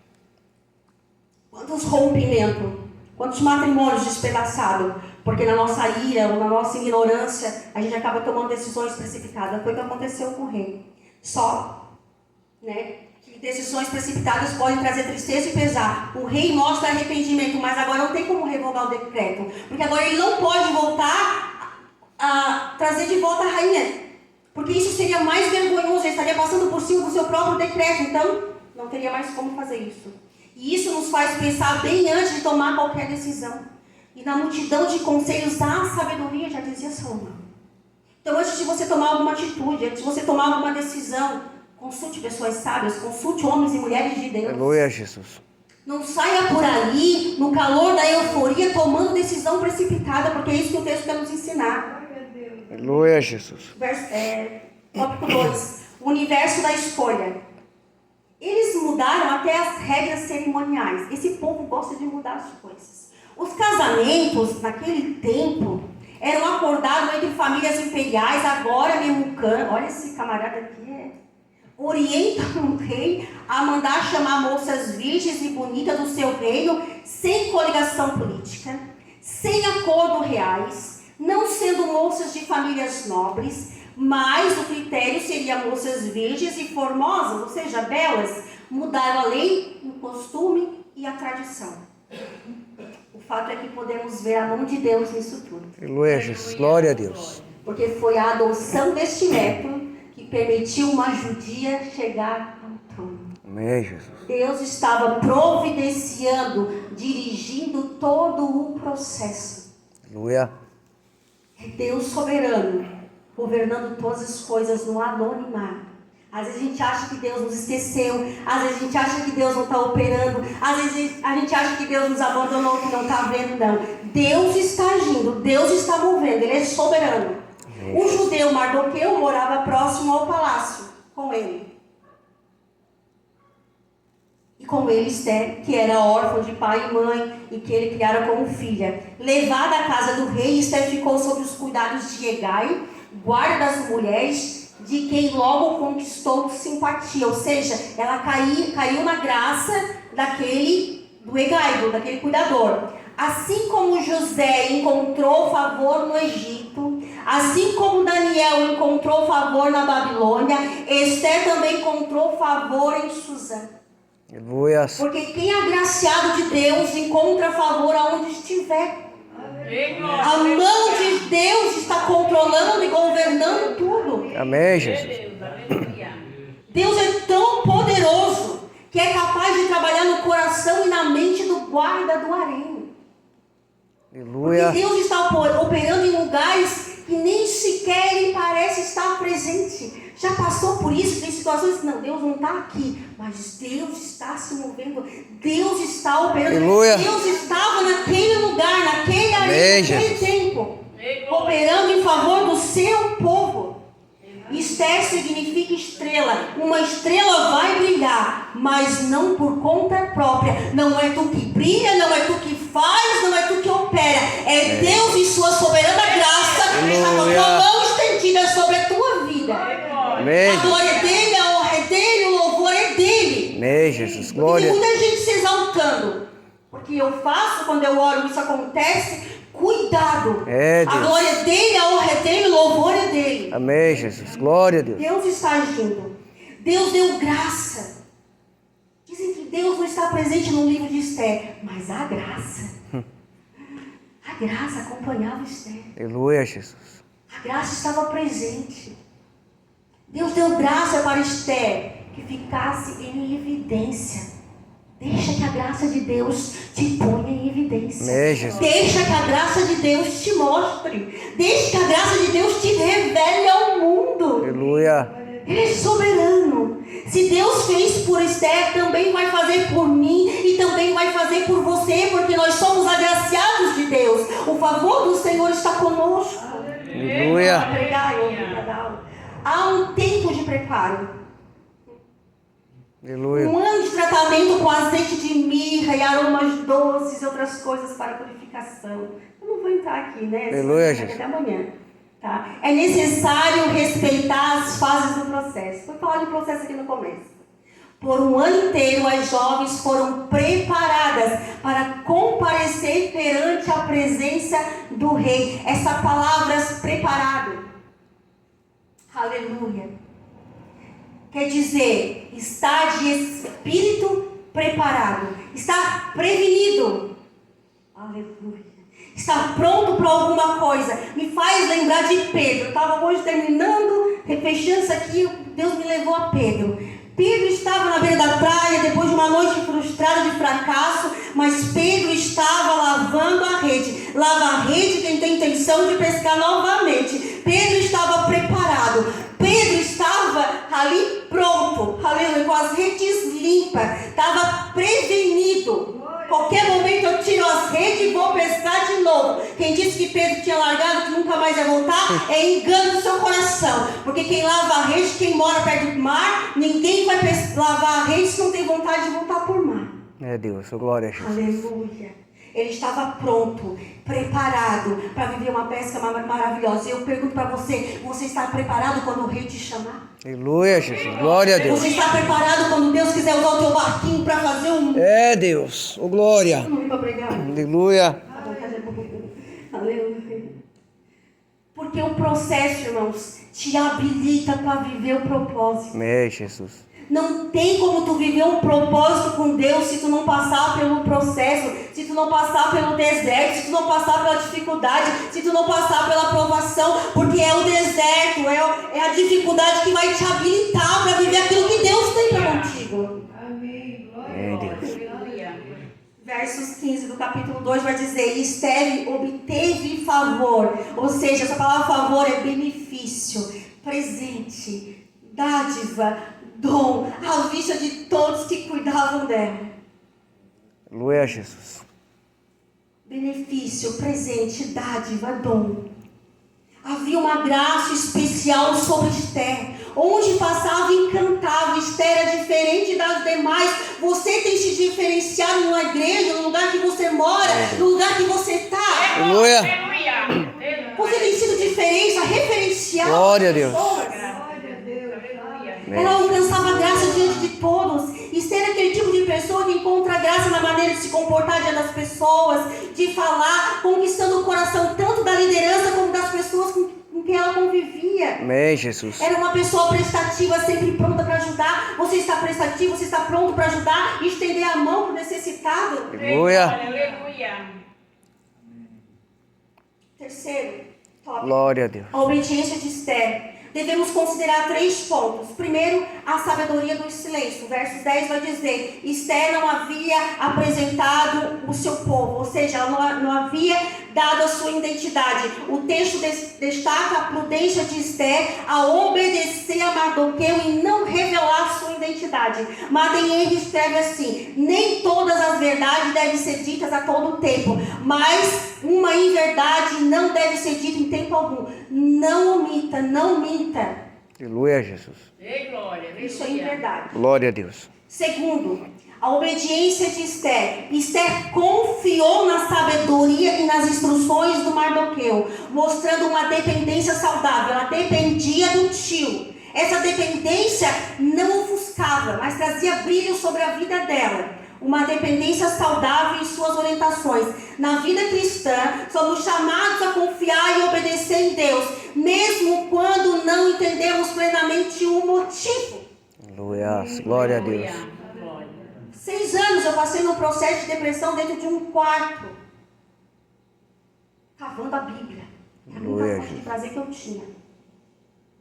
Quantos rompimentos? Quantos matrimônios despedaçados? Porque na nossa ira ou na nossa ignorância, a gente acaba tomando decisões precipitadas. Foi o que aconteceu com o rei. Só, né? Que decisões precipitadas podem trazer tristeza e pesar. O rei mostra arrependimento, mas agora não tem como revogar o decreto. Porque agora ele não pode voltar a trazer de volta a rainha. Porque isso seria mais vergonhoso, ele estaria passando por cima do seu próprio decreto. Então, Não teria mais como fazer isso. E isso nos faz pensar bem antes de tomar qualquer decisão. E na multidão de conselhos há sabedoria, já dizia Salomão. Então, antes de você tomar alguma atitude, antes de você tomar alguma decisão, consulte pessoas sábias, consulte homens e mulheres de Deus. Aleluia, Jesus. Não saia por aí, no calor da euforia, tomando decisão precipitada, porque é isso que o texto quer nos ensinar. Aleluia, Jesus. Tópico 2. O universo da escolha. Eles mudaram até as regras cerimoniais. Esse povo gosta de mudar as coisas. Os casamentos, naquele tempo, eram acordados entre famílias imperiais. Agora, Memucan, olha esse camarada aqui, orienta o rei a mandar chamar moças virgens e bonitas do seu reino, sem coligação política, sem acordo reais, não sendo moças de famílias nobres, mas o critério seria moças virgens e formosas, ou seja, belas. Mudaram a lei, o costume e a tradição. O fato é que podemos ver a mão de Deus nisso tudo. Aleluia, Jesus. Glória a Deus. Porque foi a adoção deste método que permitiu uma judia chegar ao trono. Amém, Jesus. Deus estava providenciando, dirigindo todo o processo. Aleluia. É Deus soberano, governando todas as coisas no anonimato. Às vezes a gente acha que Deus nos esqueceu, às vezes a gente acha que Deus não está operando, às vezes a gente acha que Deus nos abandonou, que não está vendo, não. Deus está agindo, Deus está movendo, Ele é soberano. O judeu Mardoqueu morava próximo ao palácio, com ele. E com ele Esther, que era órfã de pai e mãe, e que ele criara como filha. Levada à casa do rei, Esther ficou sob os cuidados de Hegai, guarda das mulheres, de quem logo conquistou simpatia. Ou seja, ela caiu na graça do Hegai, daquele cuidador. Assim como José encontrou favor no Egito, assim como Daniel encontrou favor na Babilônia, Esther também encontrou favor em Suzã. Aleluia. Porque quem é agraciado de Deus encontra favor aonde estiver. A mão de Deus está controlando e governando tudo. Amém, Jesus. Deus é tão poderoso que é capaz de trabalhar no coração e na mente do guarda do harém. Aleluia. Porque Deus está operando em lugares que nem sequer Ele parece estar presente. Já passou por isso? Tem situações que não, Deus não está aqui, mas Deus está se movendo, Deus está operando. Aleluia. Deus estava naquele lugar, naquele tempo, operando em favor do seu povo. Esther significa estrela. Uma estrela vai brilhar, mas não por conta própria. Não é tu que brilha, não é tu que faz, não é tu que opera. É Deus em sua soberana graça, está com a tua mão estendida sobre a tua vida. Amém. A glória é dele, a honra é dele, o louvor é dele. Amém, Jesus. Porque Glória. tem muita gente se exaltando. Porque eu faço, quando eu oro, isso acontece. Cuidado. É, Deus. A glória é dele, a honra é dele, o louvor é dele. Amém, Jesus. Glória a Deus. Deus está agindo. Deus deu graça. Dizem que Deus não está presente no livro de Esther, mas a graça. A graça acompanhava Esther. Aleluia, Jesus. A graça estava presente. Deus deu graça para Esther que ficasse em evidência. Deixa que a graça de Deus te ponha em evidência. Amém, Jesus. Deixa que a graça de Deus te mostre. Deixa que a graça de Deus te revele ao mundo. Aleluia. Ele é soberano. Se Deus fez por Esther, também vai fazer por mim e também vai fazer por você, porque nós somos agraciados de Deus. O favor do Senhor está conosco. Aleluia. Para pregar e ouvir cada aula. Há um tempo de preparo. Aleluia. Um ano de tratamento com azeite de mirra e aromas doces e outras coisas para purificação. Eu não vou entrar aqui, né? Aleluia, Até Jesus. amanhã. Tá? É necessário respeitar as fases do processo. Vou falar de processo aqui no começo. Por um ano inteiro, as jovens foram preparadas para comparecer perante a presença do rei. Essa palavra, preparado. Aleluia. Quer dizer, está de espírito preparado. Está prevenido. Aleluia. Está pronto para alguma coisa. Me faz lembrar de Pedro. Eu estava hoje terminando, fechando isso aqui, Deus me levou a Pedro. Pedro estava na beira da praia depois de uma noite frustrada de fracasso, mas Pedro estava lavando a rede. Lava a rede quem tem intenção de pescar novamente. Pedro estava preparado. Pedro estava ali pronto, aleluia, com as redes limpas. Estava prevenido. Qualquer momento eu tiro as redes e vou pescar de novo. Quem disse que Pedro tinha largado, que nunca mais ia voltar, é engano do seu coração. Porque quem lava a rede, quem mora perto do mar, ninguém vai lavar a rede se não tem vontade de voltar por mar. É Deus, glória a Jesus. Aleluia. Ele estava pronto, preparado para viver uma pesca maravilhosa. Eu pergunto para você, você está preparado quando o rei te chamar? Aleluia, Jesus, glória a Deus. Você está preparado quando Deus quiser usar o teu barquinho para fazer um... É Deus, glória. Não vim para pregar. Aleluia. Aleluia. Porque o processo, irmãos, te habilita para viver o propósito. É Jesus. Não tem como tu viver um propósito com Deus se tu não passar pelo processo, se tu não passar pelo deserto, se tu não passar pela dificuldade, se tu não passar pela provação, porque é o deserto, é a dificuldade que vai te habilitar para viver aquilo que Deus tem para contigo. Amém. É Deus. Versos 15 do capítulo 2 vai dizer: Esther obteve favor, ou seja, essa palavra favor é benefício, presente, dádiva, dom, à vista de todos que cuidavam dela. Aleluia, Jesus. Benefício, presente, dádiva, dom. Havia uma graça especial sobre Esther. Onde passava, encantava. Esther era diferente das demais. Você tem se diferenciado numa igreja, no lugar que você mora, no lugar que você está. Aleluia. Você tem sido diferença, referencial. Glória a Deus. Ela alcançava graça diante de todos. Esther é aquele tipo de pessoa que encontra graça na maneira de se comportar diante das pessoas, de falar, conquistando o coração tanto da liderança como das pessoas com quem ela convivia. Amém, Jesus. Era uma pessoa prestativa, sempre pronta para ajudar. Você está prestativo, você está pronto para ajudar e estender a mão para o necessitado. Aleluia. Aleluia. Terceiro, top. Glória a Deus. A obediência de Esther. Devemos considerar 3 pontos. Primeiro, a sabedoria do silêncio. Verso 10 vai dizer: Esther não havia apresentado o seu povo, ou seja, ela não havia dado a sua identidade. O texto destaca a prudência de Esther a obedecer a Mardoqueu e não revelar a sua identidade. Madden Henry escreve assim: nem todas as verdades devem ser ditas a todo tempo, mas uma inverdade não deve ser dita em tempo algum. Não omita, não minta. Aleluia, Jesus. Ei, glória. Isso é inverdade. Glória a Deus. Segundo, a obediência de Esther. Esther confiou na sabedoria e nas instruções do Mardoqueu, mostrando uma dependência saudável. Ela dependia do tio. Essa dependência não ofuscava, mas trazia brilho sobre a vida dela. Uma dependência saudável em suas orientações. Na vida cristã, somos chamados a confiar e obedecer em Deus, mesmo quando não entendemos plenamente o motivo. Aleluia. Glória a Deus. 6 anos eu passei num processo de depressão dentro de um quarto, cavando a Bíblia. É a única fonte de prazer que eu tinha.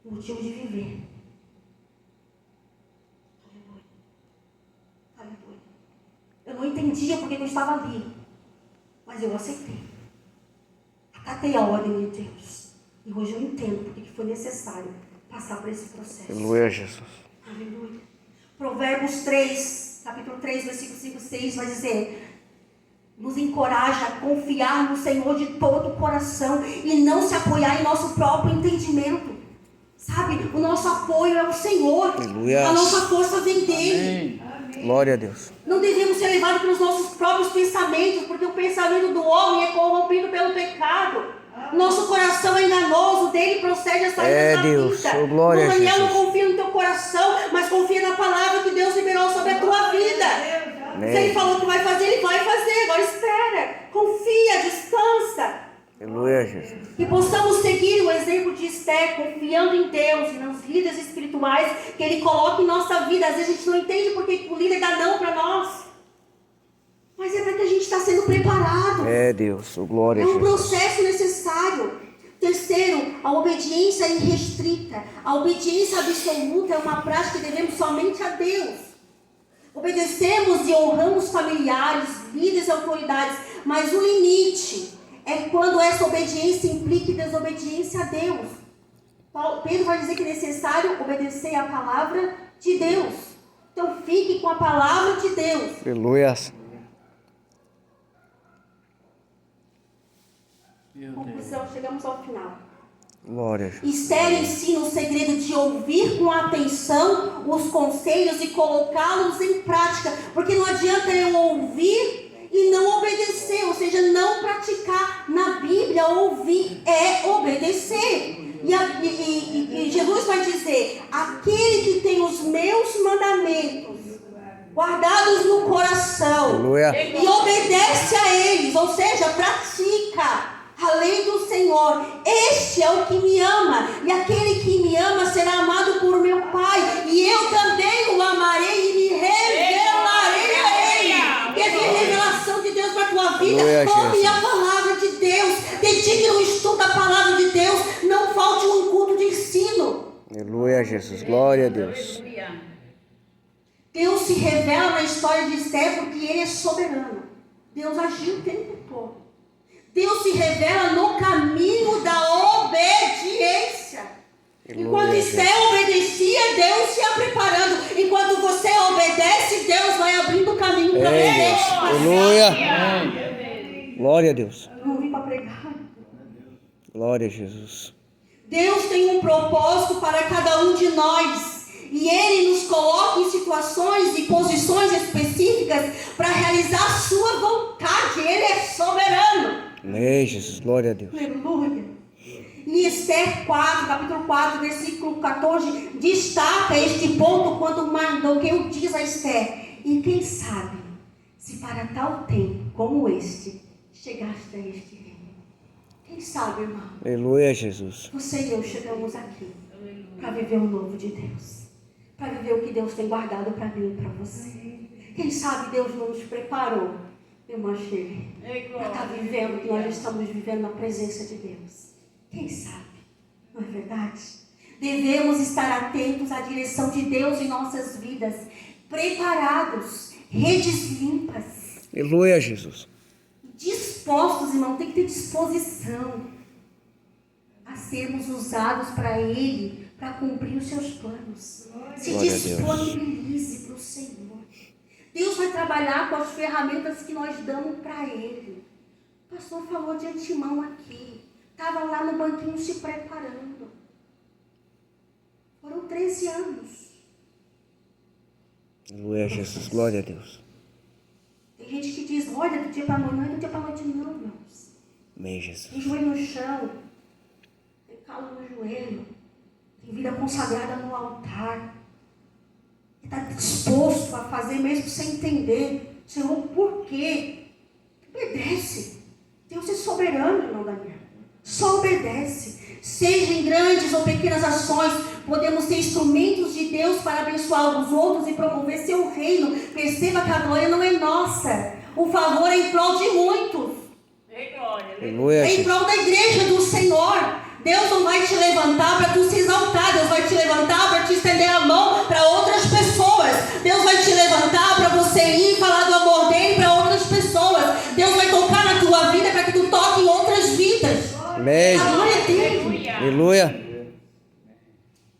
O motivo de viver. Aleluia. Eu não entendia porque eu estava ali, mas eu aceitei. Acatei a ordem de Deus. E hoje eu entendo porque que foi necessário passar por esse processo. Aleluia, Jesus. Aleluia. Provérbios 3, capítulo 3, versículo 5 e 6 vai dizer: nos encoraja a confiar no Senhor de todo o coração e não se apoiar em nosso próprio entendimento. Sabe, o nosso apoio é o Senhor. Aleluia. A nossa força vem dele. Glória a Deus. Não devemos ser levados pelos nossos próprios pensamentos, porque o pensamento do homem é corrompido pelo pecado. Nosso coração é enganoso, dele procede a saída da Deus. vida. Oh, glória a Daniel, não Jesus. confia no teu coração, mas confia na palavra que Deus liberou sobre a tua vida. Amém. Se ele falou que vai fazer, ele vai fazer. Agora espera, confia, descansa. Aleluia, Jesus. Que possamos seguir o exemplo de Esther, confiando em Deus e nos líderes espirituais que Ele coloca em nossa vida. Às vezes a gente não entende porque o líder dá não para nós. Mas é para que a gente está sendo preparado. É Deus. Glória É a um Jesus. processo necessário. Terceiro, a obediência irrestrita. A obediência absoluta é uma prática que devemos somente a Deus. Obedecemos e honramos familiares, líderes e autoridades, mas o limite é quando essa obediência implica desobediência a Deus. Pedro vai dizer que é necessário obedecer a palavra de Deus. Então fique com a palavra de Deus. Aleluia. Conclusão, chegamos ao final. Glória a Jesus. Esther ensina o segredo de ouvir com atenção os conselhos e colocá-los em prática. Porque não adianta eu ouvir e não obedecer, ou seja, não praticar. Na Bíblia, ouvir é obedecer. E Jesus vai dizer, aquele que tem os meus mandamentos guardados no coração Aleluia. e obedece a eles, ou seja, pratica a lei do Senhor, este é o que me ama, e aquele que me ama será amado por meu Pai, e eu também o amarei e me revelarei a ele. Quer ver revelação de Deus para a tua vida? Aleluia, Ouve Jesus. a palavra de Deus, dedique no estudo da palavra de Deus, não falte um culto de ensino. Aleluia, Jesus. Glória a Deus. Aleluia. Deus se revela na história de Esther porque ele é soberano. Deus agiu o tempo todo. Deus se revela no caminho da obediência. Enquanto Esther obedecia, Deus ia preparando. Enquanto você obedece, Deus vai abrindo o caminho para você. Aleluia. Glória a Deus. Eu não vim para pregar. Glória a Jesus. Deus tem um propósito para cada um de nós. E Ele nos coloca em situações e posições específicas para realizar a sua vontade. Ele é soberano. Amém, Jesus. Glória a Deus. Aleluia. Em Esther 4, capítulo 4, versículo 14, destaca este ponto quando Mardoqueu diz a Esther, e quem sabe, se para tal tempo como este, chegaste a este reino. Quem sabe, irmão, Aleluia, Jesus. você e eu chegamos aqui para viver o novo de Deus, para viver o que Deus tem guardado para mim e para você. Quem sabe Deus não nos preparou, irmã Shirley, para estar vivendo o que nós estamos vivendo na presença de Deus. Quem sabe? Não é verdade? Devemos estar atentos à direção de Deus em nossas vidas, preparados, redes limpas, Aleluia, Jesus. dispostos, irmão, tem que ter disposição a sermos usados para Ele, para cumprir os seus planos. Se Glória a Deus. disponibilize para o Senhor. Deus vai trabalhar com as ferramentas que nós damos para Ele. O pastor falou de antemão aqui. Estava lá no banquinho se preparando. Foram 13 anos. Aleluia, Jesus. Glória a Deus. Tem gente que diz, olha, do dia para a noite, não é do dia para a noite não, irmãos. Amém, Jesus. Tem joelho no chão, tem calo no joelho, tem vida consagrada no altar. Está disposto a fazer mesmo sem entender. Senhor, por quê? Obedece. Deus é soberano, irmão Daniel. Só obedece. Seja em grandes ou pequenas ações, podemos ser instrumentos de Deus para abençoar os outros e promover seu reino. Perceba que a glória não é nossa. O favor é em prol de muitos. Aleluia, É em Jesus. prol da igreja do Senhor. Deus não vai te levantar para tu se exaltar. Deus vai te levantar para te estender a mão para outras pessoas. Deus vai te levantar para você ir e falar do amor dele para outras pessoas. Deus vai tocar na tua vida para que tu toque em outras vidas. Amém. A glória é dele. Aleluia.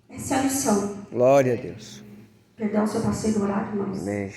Essa é a lição. Glória a Deus. Perdão se eu passei do horário, irmãos. Amém.